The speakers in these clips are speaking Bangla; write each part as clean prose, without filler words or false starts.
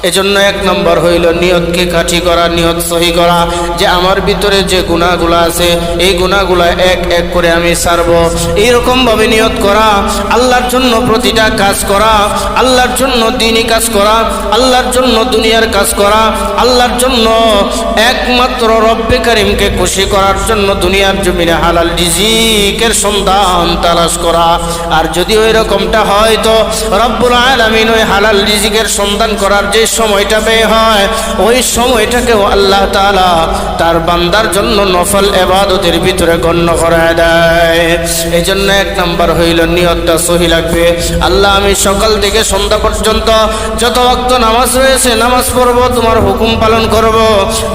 এজন্য এক নম্বর হইল নিয়তকে কাঠি করা, নিয়ত সহি করা যে আমার ভিতরে যে গুনাহগুলো আছে এই গুনাহগুলো এক এক করে আমি ছাড়বো। এইরকম ভাবে নিয়ত করা, আল্লাহর জন্য প্রতিটা কাজ করা, আল্লাহর জন্য দ্বীনি কাজ করা, আল্লাহর জন্য দুনিয়ার কাজ করা, আল্লাহর জন্য একমাত্র রব্বে কারিমকে খুশি করার জন্য দুনিয়ার জমিনে হালাল রিজিকের সন্ধান তালাশ করা। আর যদি ওই রকমটা হয় তো রব্বুল আলামিন ওই হালাল রিজিকের সন্ধান করার যে সময়টা ব্যয় হয় ওই সময়টাকেও আল্লাহ তাআলা তার বান্দার জন্য নফল ইবাদতের ভিতরে গণ্য করে দেয়। এই জন্য এক নাম্বার হইল নিয়তটা সহি লাগবে। আল্লাহ আমি সকাল থেকে সন্ধ্যা পর্যন্ত যত ওয়াক্ত নামাজ রয়েছে নামাজ পড়বো, তোমার হুকুম পালন করব,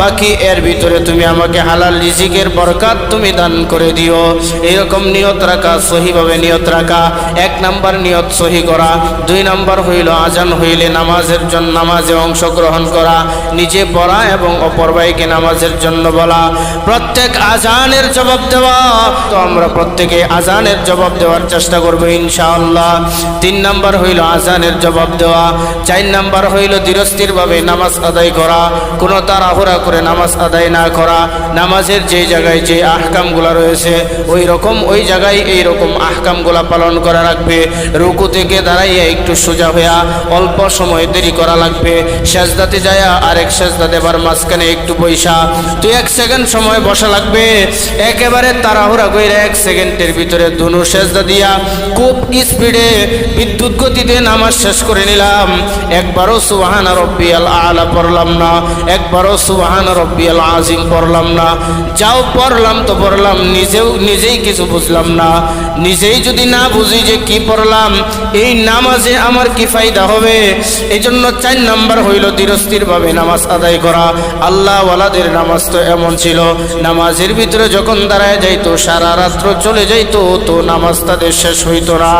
বাকি এর ভিতরে তুমি আমাকে হালাল রিজিকের বরকত তুমি দান করে দিও। এরকম নিয়ত রাখা, সহিভাবে নিয়ত রাখা, এক নাম্বার নিয়ত সহি করা। দুই নাম্বার হইল আজান হইলে নামাজের জন্য নামাজে অংশগ্রহণ করা, নিজে পড়া এবং অপর ভাইকে নামাজের জন্য বলা, প্রত্যেক আজানের জবাব দেওয়া। তো আমরা প্রত্যেকে আজানের জবাব দেওয়ার চেষ্টা করবো ইনশাআল্লাহ। তিন নাম্বার হইল আজানের জবাব দেওয়া। চার নাম্বার হইল ধীরস্থিরভাবে নামাজ আদায় করা, কোনো তাড়াহুড়া করে নামাজ আদায় না করা। নামাজের যে জায়গায় যে আহকামগুলো রয়েছে ওই জায়গায় এইরকম আহকামগুলা পালন করা রাখবে। রুকু থেকে দাঁড়াইয়া একটু সোজা হইয়া অল্প সময় দেরি করা লাগবে। সেজদাতে যায়া আরেক সেজদা দেবার মাঝখানে একটু বৈশা 2-1 সেকেন্ড সময় বসা লাগবে। একেবারে তাড়াহুড়া কইরা 1 সেকেন্ডের ভিতরে দুনু সেজদা দিয়া খুব স্পিডে বিদ্যুৎ গতিতে নামাজ শেষ করে নিলাম। একবারও সুবহানা রব্বিয়াল আলা পড়লাম না, একবারও সুবহানা রব্বিয়াল আজিম পড়লাম না। যাও পড়লাম তো পড়লাম, নিজেই কিছু বুঝলাম না। নিজেই যদি না বুঝি যে কি পড়লাম এই নামাজে আমার কি ফায়দা হবে। এই জন্য 4 নাম্বার হইল ধীরস্থিরভাবে নামাজ আদায় করা। আল্লাহ ওয়ালাদের নামাজ তো এমন ছিল, নামাজের ভিতরে যখন দাঁড়ায় যাইতো সারা রাত্র চলে যাইতো, তো নামাজ তাদের শেষ হইতো না।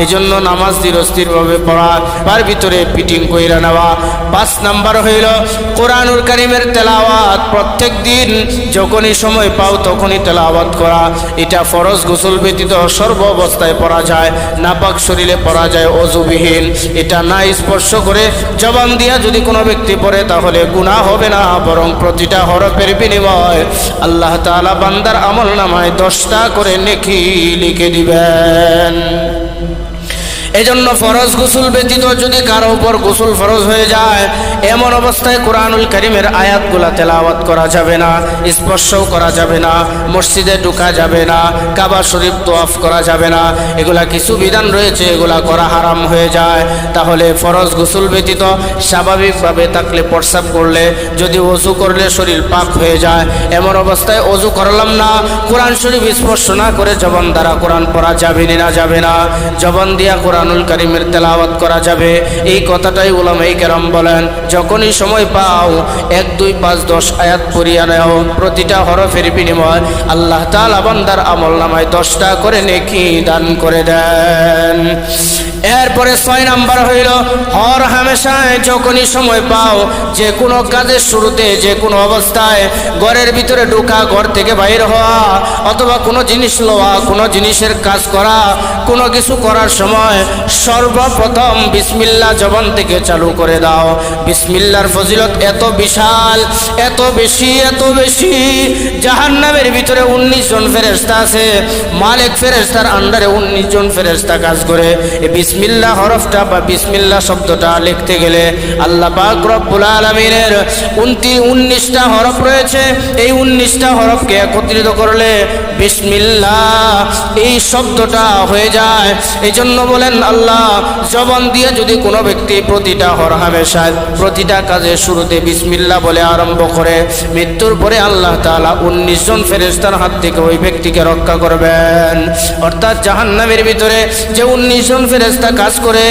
এই জন্য নামাজ ধীরস্থিরভাবে পড়া, তার ভিতরে পিটিং কইরা নেওয়া। 5 নাম্বার হইল কোরআনুল কারীমের তেলাওয়াত। প্রত্যেক দিন যখনই সময় পাও তখনই তেলাওয়াত করা। এটা ফরজ গোসল ব্যতীত সর্ব অবস্থায় পড়া যায়, নাপাক শরীরে পড়া যায় অযুবিহীন। এটা না স্পর্শ করে জবান দিয়া যদি কোনো ব্যক্তি পড়ে তাহলে গুনাহ হবে না, বরং প্রতিটা হরফের বিনিময় আল্লাহ তাআলা বান্দার আমলনামায় 10টা করে নেকি লিখে দিবেন। এজন্য ফরজ গোসল ব্যতীত যদি কারো উপর গোসল ফরজ হয়ে যায় এমন অবস্থায় কোরআনুল কারীমের আয়াতগুলা তেলাওয়াত করা যাবে না, স্পর্শও করা যাবে না, মসজিদে ঢোকা যাবে না, কাবা শরীফ তওয়াফ করা যাবে না। এগুলা কিছু বিধান রয়েছে, এগুলা করা হারাম হয়ে যায়। তাহলে ফরজ গোসল ব্যতীত স্বাভাবিকভাবে থাকলে প্রস্রাব করলে, যদি ওযু করলে শরীর পাক হয়ে যায়, এমন অবস্থায় ওযু করলাম না, কোরআন শরীফ স্পর্শ না করে জবান দ্বারা কোরআন পড়া যাবে না, যাবে না। জবান দিয়া কোরআনুল কারীমের তেলাওয়াত করা যাবে। এই কথাটাই উলামায়ে কেরাম বলেন, যখনই সময় পাও 1, 2, 5, 10 আয়াত পড়িয়া নাও। প্রতিটা হরফের বিনিময় আল্লাহ তাআলা বান্দার আমলনামায় 10টা করে নেকি দান করে দেন। এরপরে 6 নাম্বার হইল হর হামেশায় যখনই সময় পাও যে কোনো কাজের শুরুতে, যে কোনো অবস্থায় ঘরের ভিতরে ঢোকা, ঘর থেকে বাইর হওয়া, অথবা কোনো জিনিস লওয়া, কোনো জিনিসের কাজ করা, কোনো কিছু করার সময় সর্বপ্রথম বিসমিল্লাহ জবান থেকে চালু করে দাও। বিসমিল্লাহর ফজিলত এত বিশাল, এত বেশি, এত বেশি। জাহান্নামের ভিতরে 19 জন ফেরেশতা আছে, মালিক ফেরেশতার আন্ডারে 19 জন ফেরেশতা কাজ করে। এই বিসমিল্লাহ হরফটা বা বিসমিল্লাহ শব্দটা লিখতে গেলে আল্লাহ পাক রব্বুল আলামিনের 19টা হরফ রয়েছে। এই 19টা হরফকে একত্রিত করলে বিসমিল্লাহ এই শব্দটা হয়ে যায়। এই জন্য বলেন আল্লাহ জবান দিয়ে যদি কোনো ব্যক্তি প্রতিটা হর হামেশায় প্রতিটা কাজের শুরুতে বিসমিল্লাহ বলে আরম্ভ করে, মৃত্যুর পরে আল্লাহ তাআলা 19 জন ফেরেশতার হাত থেকে ওই ব্যক্তিকে রক্ষা করবেন। অর্থাৎ জাহান্নামের ভিতরে যে 19 জন ফেরেশতা কাজ করে,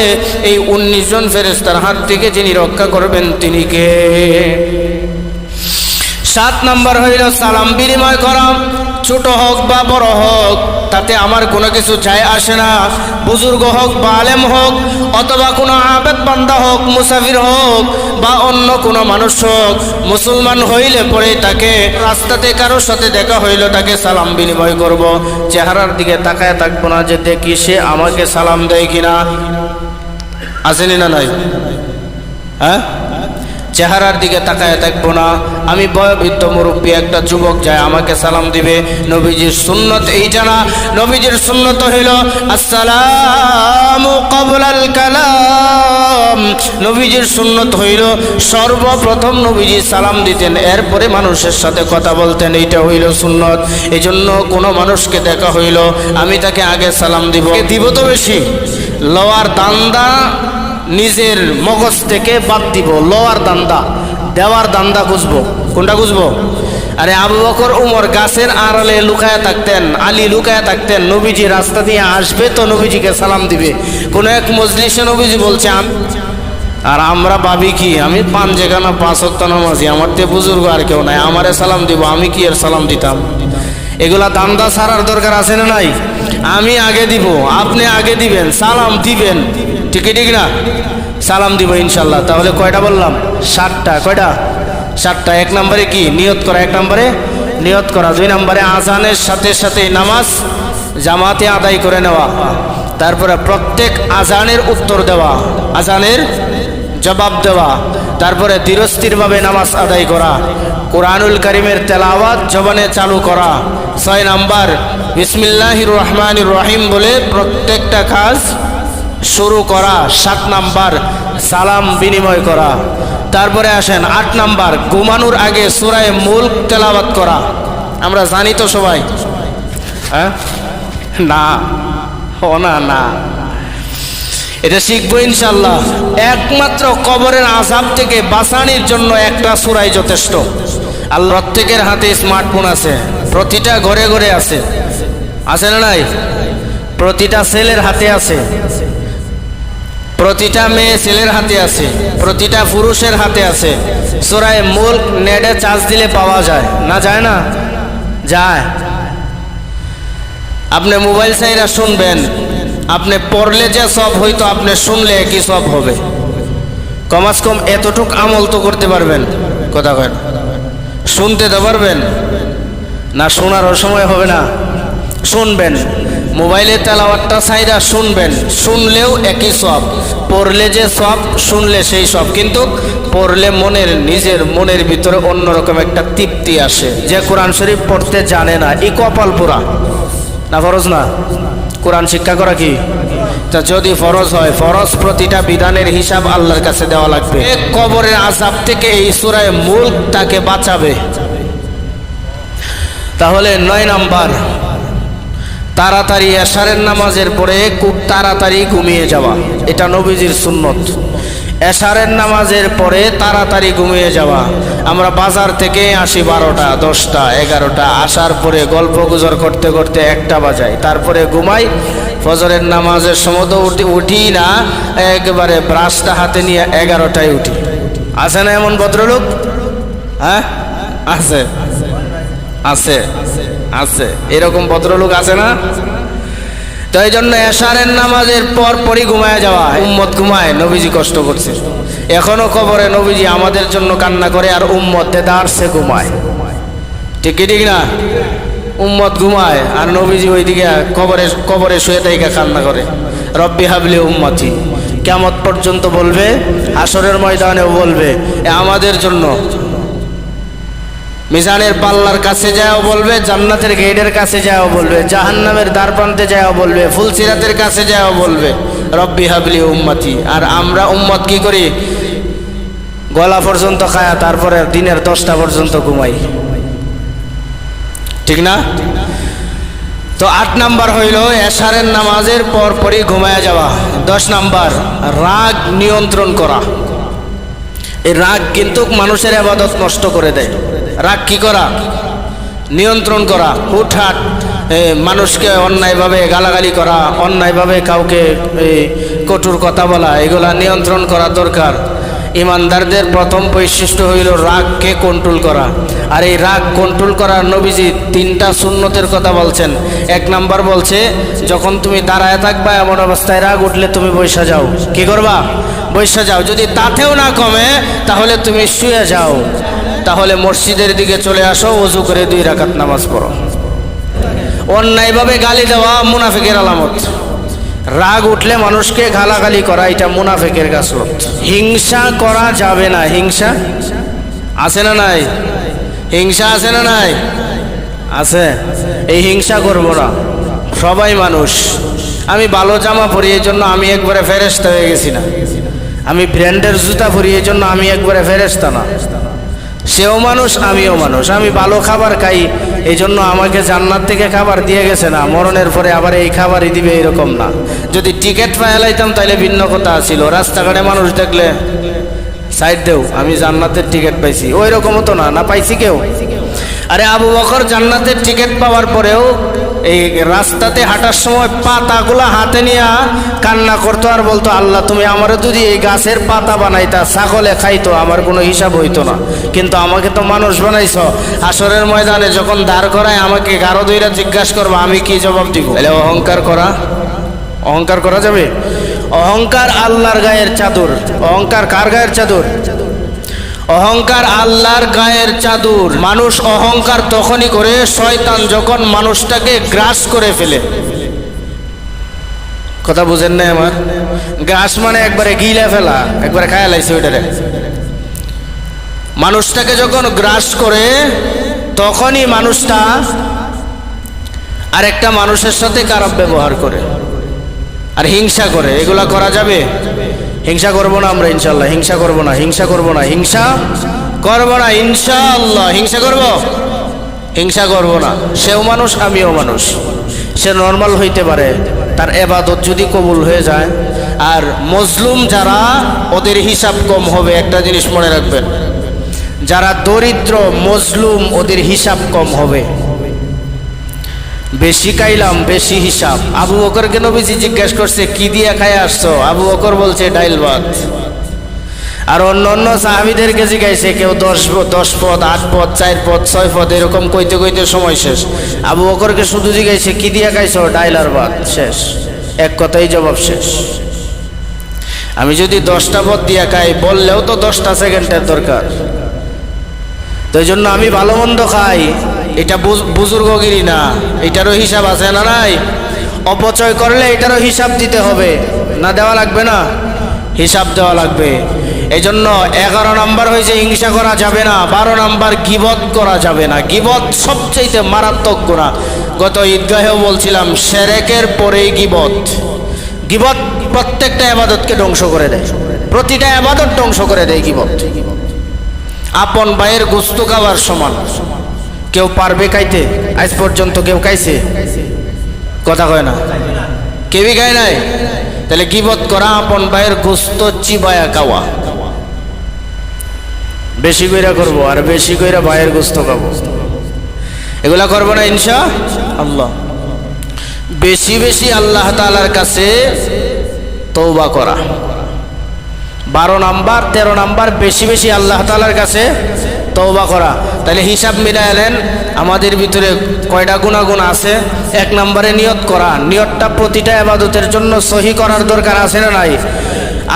এই 19 জন ফেরেশতার হাত থেকে যিনি রক্ষা করবেন তিনি কে? 7 নাম্বার হইল সালাম বিনিময় করা। ছোট হোক বা বড় হোক তাতে আমার কোনো কিছু যায় আসে না। বুজুর্গ হোক বা আলেম হোক, অথবা কোনো আবেদ বান্দা হোক, মুসাফির হোক বা অন্য কোনো মানুষ হোক, মুসলমান হইলে পরে তাকে রাস্তাতে কারোর সাথে দেখা হইল তাকে সালাম বিনিময় করব। চেহারার দিকে তাকায় থাকবো না যে দেখি সে আমাকে সালাম দেয় কিনা। আসেনি না নাই? হ্যাঁ, চেহারার দিকে তাকায় থাকবো না। আমি বয়োবৃদ্ধ মুরব্বী, একটা যুবক যায় আমাকে সালাম দিবে, নবীজির সুন্নত এইটা না। নবীজির সুন্নত হইল আসসালামু ক্বাবলাল কালাম। নবীজির সুন্নত হইল সর্বপ্রথম নবীজি সালাম দিতেন, এরপরে মানুষের সাথে কথা বলতেন, এইটা হইল সুন্নত। এই জন্য কোনো মানুষকে দেখা হইল আমি তাকে আগে সালাম দিব তো বেশি লোয়ার দান্দা নিজের মগজ থেকে বাদ দিব, লোয়ার দান্দা দেওয়ার দান্দা খুঁজবো। কোনটা খুঁজবো? আরে আবু বকর উমর গাছের আড়ালে লুকায়া থাকতেন, আলী লুকায়া থাকতেন, নবীজি রাস্তা দিয়ে আসবে তো নবীজিকে সালাম দিবে। কোন এক মজলিসে নবীজি বলছে আর আমরা ভাবি কি আমি 5 জায়গা 5 ওয়াক্ত নামাজি, আমার তে বুজুর্গ আর কেউ নাই, আমারে সালাম দিব, আমি কি এর সালাম দিতাম? এগুলা দান্দা ছাড়ার দরকার আছে না নাই? আমি আগে দিব, আপনি আগে দিবেন, সালাম দিবেন, ঠিক না? সালাম দিব ইনশাল্লাহ। তাহলে কয়টা বললাম? 7টা। কয়টা? 7টা। 1 নম্বরে কি? নিয়ত করা। 1 নম্বরে নিয়ত করা। 2 নম্বরে আজানের সাথে সাথে নামাজ জামাতে আদায় করে নেওয়া। তারপরে প্রত্যেক আজানের উত্তর দেওয়া, আজানের জবাব দেওয়া। তারপরে ধীরস্থিরভাবে নামাজ আদায় করা। কোরআনুল কারীমের তেলাওয়াত জবানে চালু করা। 6 নম্বর বিসমিল্লাহির রহমানির রহিম বলে প্রত্যেকটা কাজ শুরু করা। 7 নম্বর সালাম বিনিময় করা। তারপরে আসেন 8 নম্বর ঘুমানোর আগে সূরা মুলক তেলাওয়াত করা। আমরা জানি তো সবাই, হ্যাঁ? না ও না না, এটা শিখবো ইনশাল্লাহ। একমাত্র কবরের আযাব থেকে বাঁচানোর জন্য একটা সূরাই যথেষ্ট। আল্লাহ প্রত্যেকের হাতে স্মার্টফোন আছে, প্রতিটা ঘরে ঘরে আছে, আছে না নাই? প্রতিটা ছেলের হাতে আছে, প্রতিটা মেয়ে ছেলের হাতে আছে, প্রতিটা পুরুষের হাতে আছে। সূরা মুলক নেটে চার্জ দিলে পাওয়া যায় না? যায় না? যায়। আপনি মোবাইল চাইরা শুনবেন, আপনি পড়লে যে সব হইতো আপনি শুনলে একই সব হবে। কমাস কম এতটুক আমল তো করতে পারবেন। কথা কয় শুনতে তো পারবেন না? শোনারও সময় হবে না, শুনবেন। মোবাইলে তেলাওয়াতটা চাইরা শুনবেন, শুনলেও একই সব, পড়লে যে সব শুনলে সেই সব। কিন্তু পড়লে নিজের মনের ভিতরে অন্যরকম একটা তৃপ্তি আসে। যে কোরআন শরীফ পড়তে জানে না, এই কপাল পোড়া। না ফরজ না? কোরআন শিক্ষা করা কি? তা যদি ফরজ হয়, ফরজ প্রতিটা বিধানের হিসাব আল্লাহর কাছে দেওয়া লাগবে। কবরের আযাব থেকে এই সূরা মুলক তাকে বাঁচাবে। তাহলে 9 নম্বর তাড়াতাড়ি এশারের নামাজের পরে খুব তাড়াতাড়ি ঘুমিয়ে যাওয়া। এটা নবীজির সুন্নত। এশারের নামাজের পরে তাড়াতাড়ি ঘুমিয়ে যাওয়া। আমরা বাজার থেকে আসি 12টা, 10টা, 11টা, আসার পরে গল্প গুজর করতে করতে 1টা বাজায়, তারপরে ঘুমাই। ফজরের নামাজের সময় তো উঠি না, একেবারে ব্রাশটা হাতে নিয়ে 11টায় উঠি। আছে না এমন ভদ্রলোক? হ্যাঁ আছে, আছে, আছে, এরকম ভদ্রলোক আছে না? তো এই জন্য এশারের নামাজের পর পরই ঘুমায় যাওয়া। উম্মত ঘুমায়, নবীজি কষ্ট করছে। এখনো কবরে নবীজি আমাদের জন্য কান্না করে, আর উম্মত দেদারসে ঘুমায়। ঠিক না? উম্মত ঘুমায় আর নবীজি ওইদিকে কবরে শুয়ে থেকে কান্না করে, রব্বি হাবলি উম্মতি। কিয়ামত পর্যন্ত বলবে, হাসরের ময়দানেও বলবে, আমাদের জন্য। মিজানের পাল্লার কাছে যাও বলবে, জান্নাতের গেটের কাছে যাও বলবে, জাহান্নামের দ্বার প্রান্তে যাও বলবে, ফুলসিরাতের কাছে যাও বলবে, রব্বি হাবলি উম্মতি। আর আমরা উম্মত কি করি? গলা পর্যন্ত খায়া তারপরে দিনের 10টা পর্যন্ত ঘুমাই। ঠিক না? তো 8 নাম্বার হইল এশারের নামাজের পর পরই ঘুমায়া যাওয়া। 10 নাম্বার রাগ নিয়ন্ত্রণ করা। এই রাগ কিন্তু মানুষের ইবাদত নষ্ট করে দেয়। রাগ কি করা? নিয়ন্ত্রণ করা। হুটহাট মানুষকে অন্যায়ভাবে গালাগালি করা, অন্যায়ভাবে কাউকে কটুর কথা বলা, এগুলা নিয়ন্ত্রণ করা দরকার। ইমানদারদের প্রথম বৈশিষ্ট্য হইল রাগকে কন্ট্রোল করা। আর এই রাগ কন্ট্রোল করার নবীজি 3টা সুন্নতের কথা বলছেন। 1 নাম্বার বলছে, যখন তুমি দাঁড়ায় থাকবা এমন অবস্থায় রাগ উঠলে তুমি বৈশা যাও। কি করবা? বৈশা যাও। যদি তাতেও না কমে তাহলে তুমি শুয়ে যাও। তাহলে মসজিদের দিকে চলে আসো, ওযু করে 2 রাকাত নামাজ পড়ো। অন্যায়ভাবে গালি দেওয়া মুনাফিকের আলামত। রাগ উঠলে মানুষকে গালাগালি করা, এটা মুনাফিকের কাসরত। হিংসা করা যাবে না। হিংসা আছে না নাই? হিংসা আছে না নাই? আছে। এই হিংসা করব না। সবাই মানুষ। আমি ভালো জামা পরি, এই জন্য আমি একবারে ফেরেশতা হয়ে গেছি না। আমি ব্র্যান্ডের জুতা পরি, এই জন্য আমি একবারে ফেরেশতা না। সেও মানুষ, আমিও মানুষ। আমি ভালো খাবার খাই, এই জন্য আমাকে জান্নাত থেকে খাবার দিয়ে গেছে না, মরণের পরে আবার এই খাবারই দিবে, এরকম না। যদি টিকিট পাইলাইতাম তাইলে ভিন্ন কথা ছিল। রাস্তাঘাটে মানুষ দেখলে সাইড দেও, আমি জান্নাতের টিকিট পাইছি, ওই রকমও তো না। না পাইছি কেউ? আরে আবু বকর জান্নাতের টিকিট পাওয়ার পরেও এই রাস্তাতে হাঁটার সময় পাতাগুলা হাতে নিয়ে কান্না করতো আর বলতো, আল্লাহ তুমি আমারও যদি এই গাছের পাতা বানাইতা, ছাগলে খাইতো, আমার কোনো হিসাব হইতো না। কিন্তু আমাকে তো মানুষ বানাইছ। হাসরের ময়দানে যখন দাঁড় করায় আমাকে গারো দইরা জিজ্ঞাসা করবো, আমি কি জবাব দিব? তাহলে অহংকার করা, অহংকার করা যাবে? অহংকার আল্লাহর গায়ের চাদর। অহংকার কার গায়ের চাদর? অহংকার আল্লাহর গায়ের চাদর। মানুষ অহংকার তখনই করে শয়তান যখন মানুষটাকে গ্রাস করে ফেলে। কথা বুঝেন না আমার? গ্রাস মানে একবারে গিলে ফেলা, একবারে খায়া লাইছে ওইটারে। মানুষটাকে যখন গ্রাস করে তখনই মানুষটা আরেকটা মানুষের সাথে খারাপ ব্যবহার করে আর হিংসা করে। এগুলা করা যাবে? হিংসা করব না আমরা ইনশাআল্লাহ। হিংসা করব না, হিংসা করব না, হিংসা করব না ইনশাআল্লাহ। হিংসা করব? হিংসা করব না। সেও মানুষ, আমিও মানুষ। সে নর্মাল হইতে পারে, তার ইবাদত যদি কবুল হয়ে যায়। আর মজলুম যারা, ওদের হিসাব কম হবে। একটা জিনিস মনে রাখবেন, যারা দরিদ্র মজলুম, ওদের হিসাব কম হবে। বেশি খাইলাম, বেশি হিসাব। আবু বকরকে নবীজি জিজ্ঞেস করছে, কি দিয়ে খায় আসছো? আবু বকর বলছে ডাইল ভাত। আর অন্য অন্য সাহাবীদেরকে জিজ্ঞাসে, কেউ 10 পদ, 8 পদ, 4 পদ, 6 পদ, এরকম কইতে কইতে সময় শেষ। আবু বকরকে শুধু জিজ্ঞাসে, কি দিয়ে খাইছো? ডাইল আর ভাত। শেষ, এক কথাই জবাব শেষ। আমি যদি 10টা পদ দিয়ে খাই, বললেও তো 10টা সেকেন্ডের দরকার। তো এই জন্য আমি ভালো মন্দ খাই, এটা বুজুর্গগিরি না, এটারও হিসাব আছে না নাই? অপচয় করলে এটারও হিসাব দিতে হবে না? দেওয়া লাগবে না? হিসাব দেওয়া লাগবে। এই জন্য 11 নম্বর হয়েছে হিংসা করা যাবে না। 12 নম্বর গীবত করা যাবে না। গীবত সবচেয়ে মারাত্মক গুনাহ। গত ঈদগাহেও বলছিলাম, শিরকের পরেই গীবত। গীবত প্রত্যেকটা ইবাদতকে ধ্বংস করে দেয়, প্রতিটা ইবাদত ধ্বংস করে দেয় গীবত। আপন ভাইয়ের গোশত খাওয়ার সমান। কেউ পারবে খাইতে? আজ পর্যন্ত কেউ খাইছে? কথা কয় না, কেউই খায় নাই। তাহলে গীবত করা, আপন ভাইয়ের গোশত চিবায়া খাওয়া। বেশি কইরা করবো আর বেশি কইরা ভাইয়ের গোশত খাবো, এগুলা করবো না ইনশাআল্লাহ। বেশি বেশি আল্লাহ তাআলার কাছে তওবা করা। 12 নাম্বার, 13 নাম্বার, বেশি বেশি আল্লাহ তাআলার কাছে তওবা করা। তাহলে হিসাব মিলাইলেন আমাদের ভিতরে কয়টা গুনাহগুণ আছে? 1 নম্বরে নিয়ত করা। নিয়তটা প্রতিটা ইবাদতের জন্য সহি করার দরকার আছে না নাই?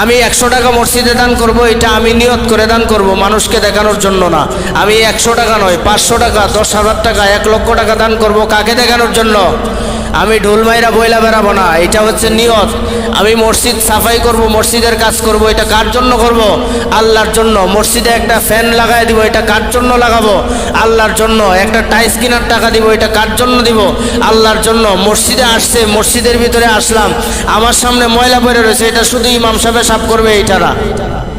আমি 100 টাকা মসজিদে দান করব, এটা আমি নিয়ত করে দান করব, মানুষকে দেখানোর জন্য না। আমি 100 টাকা নয়, 500 টাকা, 10,000 টাকা, 1 লক্ষ টাকা দান করব, কাকে দেখানোর জন্য? আমি ঢোল মাইরা বইলা বেড়াবো না, এটা হচ্ছে নিয়ত। আমি মসজিদ সাফাই করব, মসজিদের কাজ করব, এটা কার জন্য করব? আল্লাহর জন্য। মসজিদে একটা ফ্যান লাগাই দিব, এটা কার জন্য লাগাবো? আল্লাহর জন্য। একটা টাইলস কেনার টাকা দিব, এটা কার জন্য দিব? আল্লাহর জন্য। মসজিদে আসছে, মসজিদের ভিতরে আসলাম, আমার সামনে ময়লা পড়ে রয়েছে, এটা শুধু ইমাম সাহেব সাফ করবে, এটা না।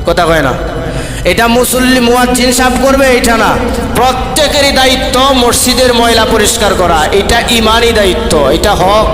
কথা কয় না? এটা মুসল্লি মুয়াজ্জিন সাফ করবে, এটা না। প্রত্যেকেরই দায়িত্ব মসজিদের ময়লা পরিষ্কার করা। এটা ইমানি দায়িত্ব, এটা হক।